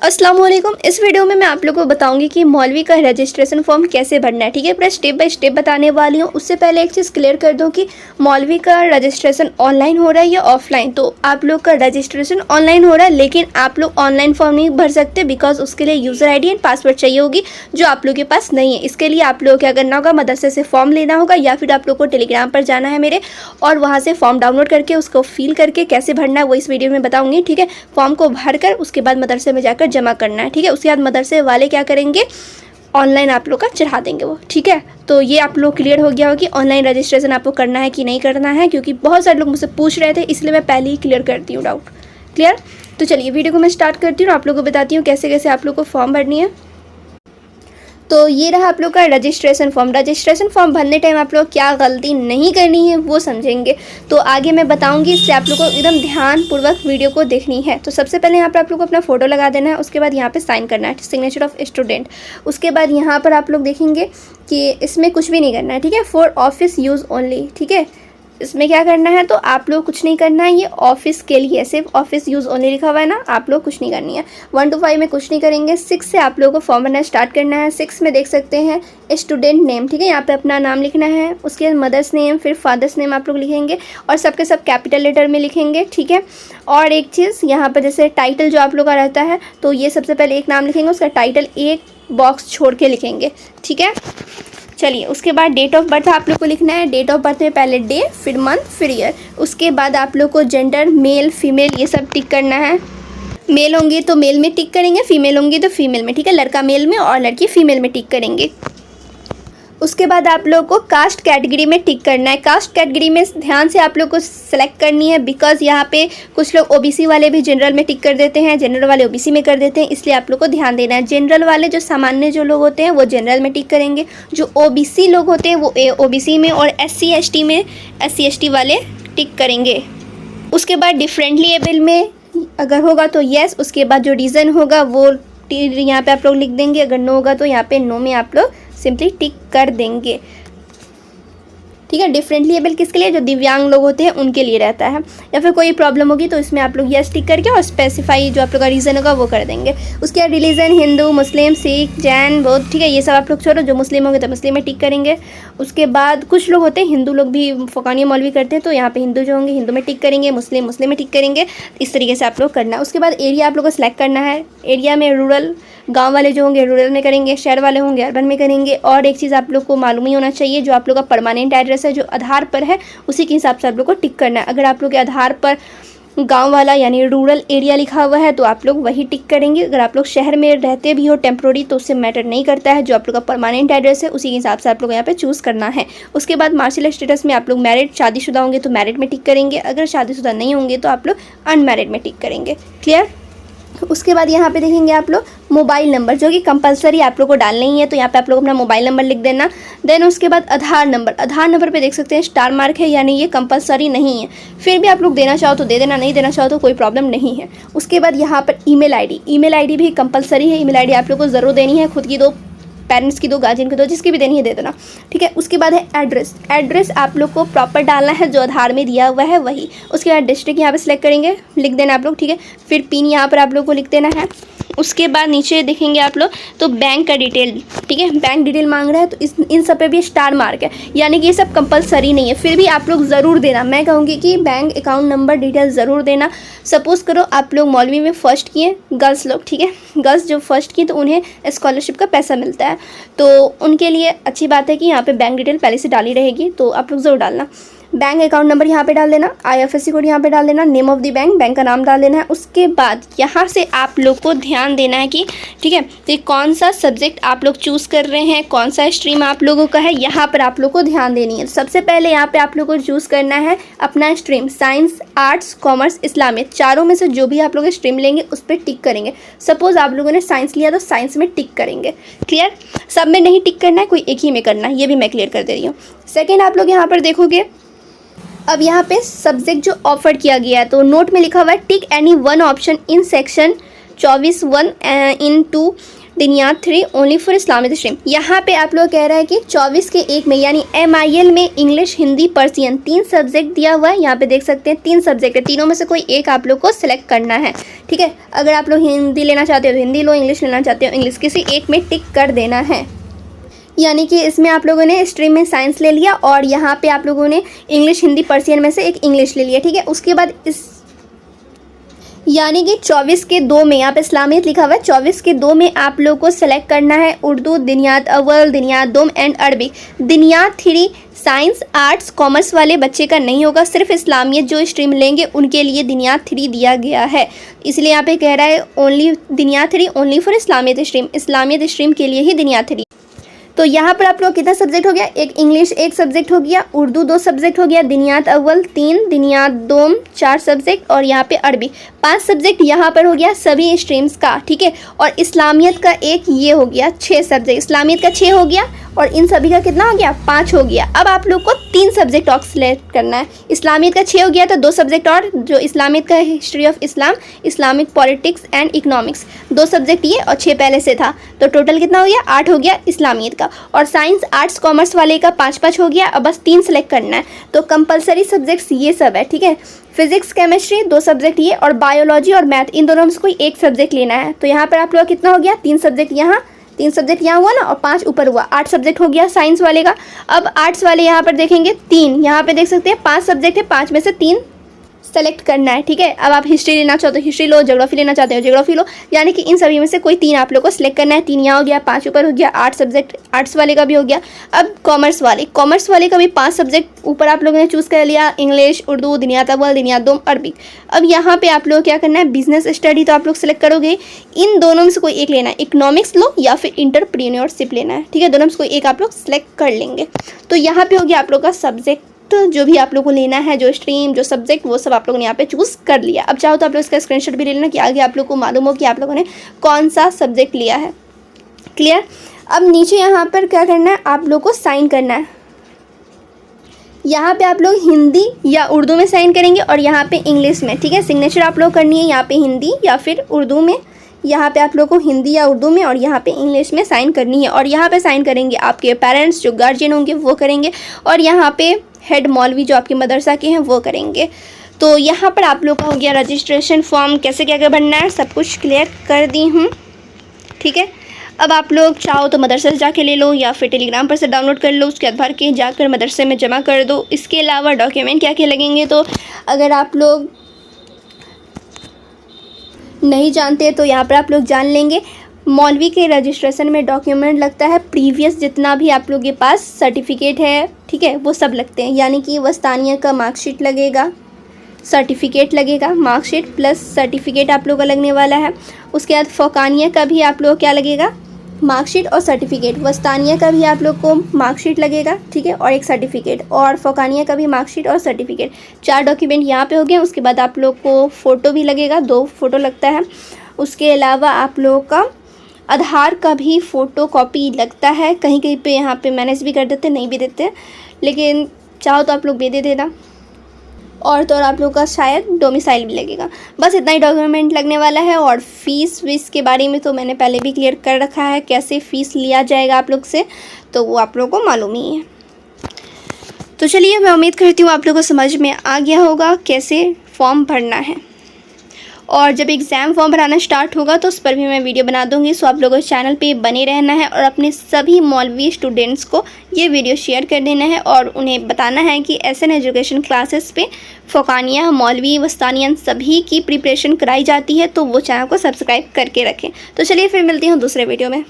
अस्सलाम वालेकुम। इस वीडियो में मैं आप लोगों को बताऊंगी कि मौलवी का रजिस्ट्रेशन फॉर्म कैसे भरना है। ठीक है, पूरा स्टेप बाय स्टेप बताने वाली हूँ। उससे पहले एक चीज़ क्लियर कर दूँ कि मौलवी का रजिस्ट्रेशन ऑनलाइन हो रहा है या ऑफलाइन। तो आप लोग का रजिस्ट्रेशन ऑनलाइन हो रहा है, लेकिन आप लोग ऑनलाइन फॉर्म नहीं भर सकते बिकॉज उसके लिए यूज़र ID एंड पासवर्ड चाहिए होगी, जो आप लोग के पास नहीं है। इसके लिए आप लोग क्या करना होगा, मदरसे से फॉर्म लेना होगा या फिर आप लोग को टेलीग्राम पर जाना है मेरे, और वहाँ से फॉर्म डाउनलोड करके उसको फिल करके कैसे भरना है वो इस वीडियो में बताऊँगी। ठीक है, फॉर्म को भर कर उसके बाद मदरसे में जाकर जमा करना है। ठीक है, उसके बाद मदरसे वाले क्या करेंगे, ऑनलाइन आप लोग का चढ़ा देंगे वो। ठीक है, तो ये आप लोग क्लियर हो गया हो कि ऑनलाइन रजिस्ट्रेशन आपको करना है कि नहीं करना है, क्योंकि बहुत सारे लोग मुझसे पूछ रहे थे, इसलिए मैं पहले ही क्लियर करती हूँ डाउट। क्लियर? तो चलिए वीडियो को मैं स्टार्ट करती हूँ, आप लोग को बताती हूँ कैसे कैसे आप लोग को फॉर्म भरनी है। तो ये रहा आप लोग का रजिस्ट्रेशन फॉर्म। रजिस्ट्रेशन फॉर्म भरने टाइम आप लोग क्या गलती नहीं करनी है वो समझेंगे, तो आगे मैं बताऊंगी। इससे आप लोग को एकदम ध्यानपूर्वक वीडियो को देखनी है। तो सबसे पहले यहाँ पर आप लोग को अपना फ़ोटो लगा देना है, उसके बाद यहाँ पे साइन करना है, सिग्नेचर ऑफ स्टूडेंट। उसके बाद यहाँ पर आप लोग देखेंगे कि इसमें कुछ भी नहीं करना है। ठीक है, फॉर ऑफिस यूज़ ओनली। ठीक है, इसमें क्या करना है, तो आप लोग कुछ नहीं करना है, ये ऑफिस के लिए सिर्फ ऑफिस यूज़ ओनली लिखा हुआ है ना, आप लोग कुछ नहीं करनी है। 1 to 5 में कुछ नहीं करेंगे। 6 से आप लोगों को फॉर्म भरना स्टार्ट करना है। 6 में देख सकते हैं स्टूडेंट नेम। ठीक है, यहाँ पे अपना नाम लिखना है, उसके बाद मदर्स नेम, फिर फादर्स नेम आप लोग लिखेंगे और सबके सब कैपिटल लेटर में लिखेंगे। ठीक है, और एक चीज़ यहाँ पर जैसे टाइटल जो आप लोग का रहता है, तो ये सबसे पहले एक नाम लिखेंगे, उसका टाइटल एक बॉक्स छोड़ के लिखेंगे। ठीक है, चलिए उसके बाद डेट ऑफ बर्थ आप लोग को लिखना है। डेट ऑफ बर्थ में पहले डे, फिर मंथ, फिर ईयर। उसके बाद आप लोग को जेंडर, मेल फीमेल ये सब टिक करना है। मेल होंगे तो मेल में टिक करेंगे, फीमेल होंगी तो फीमेल में। ठीक है, लड़का मेल में और लड़की फीमेल में टिक करेंगे। उसके बाद आप लोग को कास्ट कैटेगरी में टिक करना है। कास्ट कैटेगरी में ध्यान से आप लोग को सेलेक्ट करनी है, बिकॉज यहाँ पे कुछ लोग OBC वाले भी जनरल में टिक कर देते हैं, जनरल वाले OBC में कर देते हैं, इसलिए आप लोग को ध्यान देना है। जनरल वाले जो सामान्य जो लोग होते हैं वो जनरल में टिक करेंगे, जो OBC लोग होते हैं वो OBC में, और SC ST में SC ST वाले टिक करेंगे। उसके बाद डिफरेंटली एबल में अगर होगा तो येस। उसके बाद जो रीज़न होगा वो यहाँ पे आप लोग लिख देंगे, अगर नो होगा तो यहाँ पे नो में आप लोग सिंपली टिक कर देंगे। ठीक है, डिफरेंटली एबल किसके लिए, जो दिव्यांग लोग होते हैं उनके लिए रहता है, या फिर कोई प्रॉब्लम होगी तो इसमें आप लोग यस टिक करके और स्पेसिफाई जो आप लोग का रीज़न होगा वो कर देंगे। उसके बाद रिलीजन हिंदू, मुस्लिम, सिख, जैन, बौद्ध। ठीक है, ये सब आप लोग छोड़ो, जो मुस्लिम होंगे तो मुस्लिम में टिक करेंगे। उसके बाद कुछ लोग होते हैं हिंदू लोग भी फ़ुक़ानिया मौलवी करते हैं, तो यहाँ पे हिंदू जो होंगे हिंदू में टिक करेंगे, मुस्लिम मुस्लिम में टिक करेंगे। इस तरीके से आप लोग करना है। उसके बाद एरिया आप लोग को सिलेक्ट करना है। एरिया में रूरल, गांव वाले जो होंगे रूरल में करेंगे, शहर वाले होंगे अर्बन में करेंगे। और एक चीज़ आप लोग को मालूम ही होना चाहिए, जो आप लोग का परमानेंट एड्रेस है, जो आधार पर है, उसी के हिसाब से आप लोग को टिक करना है। अगर आप लोग के आधार पर गांव वाला यानी रूरल एरिया लिखा हुआ है तो आप लोग वही टिक करेंगे। अगर आप लोग शहर में रहते भी हो टेम्प्रोरी तो उससे मैटर नहीं करता है, जो आप लोग का परमानेंट एड्रेस है उसी के हिसाब से आप लोग यहाँ पे चूज़ करना है। उसके बाद मार्शल स्टेटस में आप लोग मैरिड, शादीशुदा होंगे तो मैरिड में टिक करेंगे, अगर शादीशुदा नहीं होंगे तो आप लोग अनमैरिड में टिक करेंगे। क्लियर? उसके बाद यहाँ पे देखेंगे आप लोग मोबाइल नंबर, जो कि कंपलसरी आप लोग को डालना ही है, तो यहाँ पे आप लोग अपना मोबाइल नंबर लिख देना। देन उसके बाद आधार नंबर। आधार नंबर पे देख सकते हैं स्टार मार्क है, यानी ये कंपलसरी नहीं है, फिर भी आप लोग देना चाहो तो दे देना, नहीं देना चाहो तो कोई प्रॉब्लम नहीं है। उसके बाद यहाँ पर ईमेल ID भी कंपलसरी है। ईमेल ID आप लोग को ज़रूर देनी है, खुद की दो, पेरेंट्स की दो, गार्जियन की दो, जिसकी भी देनी है दे देना। ठीक है, उसके बाद है एड्रेस आप लोग को प्रॉपर डालना है, जो आधार में दिया हुआ है वही। उसके बाद डिस्ट्रिक्ट यहाँ पे सिलेक्ट करेंगे, लिख देना आप लोग। ठीक है, फिर पिन यहाँ पर आप लोग को लिख देना है। उसके बाद नीचे देखेंगे आप लोग तो बैंक का डिटेल। ठीक है, बैंक डिटेल मांग रहा है तो इन सब पे भी स्टार मार्क है, यानी कि ये सब कंपलसरी नहीं है, फिर भी आप लोग ज़रूर देना। मैं कहूँगी कि बैंक अकाउंट नंबर डिटेल ज़रूर देना। सपोज़ करो आप लोग मौलवी में फ़र्स्ट किए, गर्ल्स लोग, ठीक है, गर्ल्स जो फर्स्ट की तो उन्हें स्कॉलरशिप का पैसा मिलता है, तो उनके लिए अच्छी बात है कि यहाँ पे बैंक डिटेल पहले से डाली रहेगी, तो आप लोग ज़रूर डालना। बैंक अकाउंट नंबर यहाँ पे डाल देना, IFSC कोड यहाँ पे डाल देना, name of the bank, bank का नाम डाल देना है। उसके बाद यहाँ से आप लोग को ध्यान देना है कि ठीक है, तो कौन सा सब्जेक्ट आप लोग चूज़ कर रहे हैं, कौन सा स्ट्रीम आप लोगों का है, यहाँ पर आप लोग को ध्यान देनी है। सबसे पहले यहाँ पे आप लोग को चूज़ करना है अपना stream, science, arts, commerce, Islamic, चारों में से जो भी आप लोग स्ट्रीम लेंगे उस पर टिक करेंगे। सपोज़ आप लोगों ने साइंस लिया तो साइंस में टिक करेंगे। क्लियर? सब में नहीं टिक करना है, कोई एक ही में करना है, ये भी मैं क्लियर कर दे रही हूँ। सेकेंड आप लोग यहाँ पर देखोगे, अब यहाँ पे सब्जेक्ट जो ऑफर किया गया है, तो नोट में लिखा हुआ है tick any one option in section 24(1) in 2 दिनियात 3 ओनली फॉर इस्लामिक स्ट्रीम। यहाँ पे आप लोग कह रहा है कि 24 के 1 में यानी MIL में इंग्लिश, हिंदी, पर्सियन 3 सब्जेक्ट दिया हुआ है। यहाँ पे देख सकते हैं 3 सब्जेक्ट है, तीनों में से कोई एक आप लोग को सिलेक्ट करना है, ठीक है। अगर आप लोग हिंदी लेना चाहते हो तो हिंदी लो, इंग्लिश लेना चाहते हो इंग्लिश, किसी एक में टिक कर देना है। यानी कि इसमें आप लोगों ने स्ट्रीम में साइंस ले लिया और यहाँ पे आप लोगों ने इंग्लिश, हिंदी, पर्सियन में से एक इंग्लिश ले लिया, ठीक है। उसके बाद इस यानी कि 24 के 2 में, यहाँ पे इस्लामियत लिखा हुआ है, 24 के 2 में आप लोग को सेलेक्ट करना है उर्दू, दिनियात अव्वल, दिनियात दोम एंड अरबी। दिनियात 3 साइंस, आर्ट्स, कॉमर्स वाले बच्चे का नहीं होगा, सिर्फ इस्लामियत जो स्ट्रीम लेंगे उनके लिए दिनियात 3 दिया गया है। इसलिए यहाँ पे कह रहा है ओनली दिनियात 3 ओनली फॉर इस्लामियत स्ट्रीम, इस्लामियत स्ट्रीम के लिए ही दिनियात 3। तो यहाँ पर आप लोग कितना सब्जेक्ट हो गया, एक इंग्लिश 1 सब्जेक्ट हो गया, उर्दू 2 सब्जेक्ट हो गया, दिनियात अव्वल 3, दिनियात दोम 4 सब्जेक्ट और यहाँ पे अरबी 5 सब्जेक्ट यहाँ पर हो गया सभी स्ट्रीम्स का, ठीक है। और इस्लामियत का एक ये हो गया 6 सब्जेक्ट, इस्लामियत का 6 हो गया और इन सभी का कितना हो गया 5 हो गया। अब आप लोग को 3 सब्जेक्ट और सिलेक्ट करना है। इस्लामियत का 6 हो गया तो 2 सब्जेक्ट और, जो इस्लामियत का history of Islam, Islamic politics and economics 2 subject ये और 6 पहले से था, तो टोटल कितना हो गया 8 हो गया इस्लामियत का। और साइंस, आर्ट्स, कॉमर्स वाले का 5-5 हो गया। अब बस 3 सेलेक्ट करना है। तो कंपलसरी सब्जेक्ट्स ये सब है, ठीक है। फिजिक्स, केमिस्ट्री 2 सब्जेक्ट ये और बायोलॉजी और मैथ, इन दोनों में से कोई एक सब्जेक्ट लेना है। तो यहाँ पर आप लोग कितना हो गया 3 सब्जेक्ट यहाँ, 3 सब्जेक्ट यहाँ हुआ ना और 5 ऊपर हुआ, 8 सब्जेक्ट हो गया साइंस वाले का। अब आर्ट्स वाले यहाँ पर देखेंगे 3, यहाँ पे देख सकते हैं 5 सब्जेक्ट है, 5 में से 3 सेलेक्ट करना है, ठीक है। अब आप हिस्ट्री लेना चाहते हो हिस्ट्री लो, ज्योग्राफी लेना चाहते हो ज्योग्राफी लो, यानी कि इन सभी में से कोई 3 आप लोग को सिलेक्ट करना है। 3 यहाँ हो गया, 5 ऊपर हो गया, 8 सब्जेक्ट आर्ट्स वाले का भी हो गया। अब कॉमर्स वाले का भी 5 सब्जेक्ट ऊपर आप लोगों ने चूज़ कर लिया, इंग्लिश, उर्दू, दिनियात अव्वल, दिनियात दोम, अरबी। अब यहाँ पे आप लोग क्या करना है, बिजनेस स्टडी तो आप लोग सेलेक्ट करोगे, इन दोनों में से कोई एक लेना है, इकोनॉमिक्स लो या फिर इंटरप्रेन्योरशिप लेना है, ठीक है। दोनों में से कोई एक आप लोग सेलेक्ट कर लेंगे। तो यहाँ पे हो गया आप लोग का सब्जेक्ट, तो जो भी आप लोग को लेना है, जो स्ट्रीम, जो सब्जेक्ट, वो सब आप लोगों ने यहाँ पे चूज़ कर लिया। अब चाहो तो आप लोग इसका स्क्रीनशॉट भी ले लेना कि आगे आप लोग को मालूम हो कि आप लोगों ने कौन सा सब्जेक्ट लिया है। क्लियर। अब नीचे यहाँ पर क्या करना है, आप लोग को साइन करना है। यहाँ पे आप लोग हिंदी या उर्दू में साइन करेंगे और यहाँ पे इंग्लिश में, ठीक है। सिग्नेचर आप लोग करनी है यहाँ पे हिंदी या फिर उर्दू में, यहाँ पे आप लोग को हिंदी या उर्दू में और यहाँ पे इंग्लिश में साइन करनी है। और यहाँ पे साइन करेंगे आपके पेरेंट्स, जो गार्जियन होंगे वो करेंगे, और यहाँ पे हेड मौलवी जो आपके मदरसा के हैं वो करेंगे। तो यहाँ पर आप लोग का हो गया रजिस्ट्रेशन फॉर्म, कैसे क्या क्या भरना है सब कुछ क्लियर कर दी हूँ, ठीक है। अब आप लोग चाहो तो मदरसे से जाके ले लो या फिर टेलीग्राम पर से डाउनलोड कर लो, उसके बाद भर के जाकर मदरसे में जमा कर दो। इसके अलावा डॉक्यूमेंट क्या क्या लगेंगे, तो अगर आप लोग नहीं जानते तो यहाँ पर आप लोग जान लेंगे। मौलवी के रजिस्ट्रेशन में डॉक्यूमेंट लगता है प्रीवियस जितना भी आप लोग के पास सर्टिफिकेट है, ठीक है, वो सब लगते हैं। यानी कि वस्तानिया का मार्कशीट लगेगा, सर्टिफिकेट लगेगा, मार्कशीट प्लस सर्टिफिकेट आप लोग का लगने वाला है। उसके बाद फ़ौकानिया का भी आप लोग क्या लगेगा, मार्कशीट और सर्टिफिकेट। वस्तानिया का भी आप लोग को मार्कशीट लगेगा, ठीक है, और एक सर्टिफिकेट, और फ़ौकानिया का भी मार्कशीट और सर्टिफिकेट। 4 डॉक्यूमेंट यहाँ पे हो गए। उसके बाद आप लोग को फ़ोटो भी लगेगा, 2 फ़ोटो लगता है। उसके अलावा आप लोग का आधार का भी फ़ोटो कॉपी लगता है। कहीं कहीं पे यहाँ पे मैनेज भी कर देते, नहीं भी देते, लेकिन चाहो तो आप लोग भी दे देना। और तो और आप लोग का शायद डोमिसाइल भी लगेगा। बस इतना ही डॉक्यूमेंट लगने वाला है। और फ़ीस के बारे में तो मैंने पहले भी क्लियर कर रखा है, कैसे फ़ीस लिया जाएगा आप लोग से, तो वो आप लोग को मालूम ही है। तो चलिए, मैं उम्मीद करती हूँ आप लोग को समझ में आ गया होगा कैसे फॉर्म भरना है। और जब एग्ज़ाम फॉर्म भराना स्टार्ट होगा तो उस पर भी मैं वीडियो बना दूंगी। सो आप लोगों को चैनल पे बने रहना है और अपने सभी मौलवी स्टूडेंट्स को ये वीडियो शेयर कर देना है और उन्हें बताना है कि SN एजुकेशन क्लासेस पे फ़ौकानिया, मौलवी, वस्तानियन सभी की प्रिपरेशन कराई जाती है। तो वो चैनल को सब्सक्राइब करके रखें। तो चलिए फिर मिलती हूँ दूसरे वीडियो में।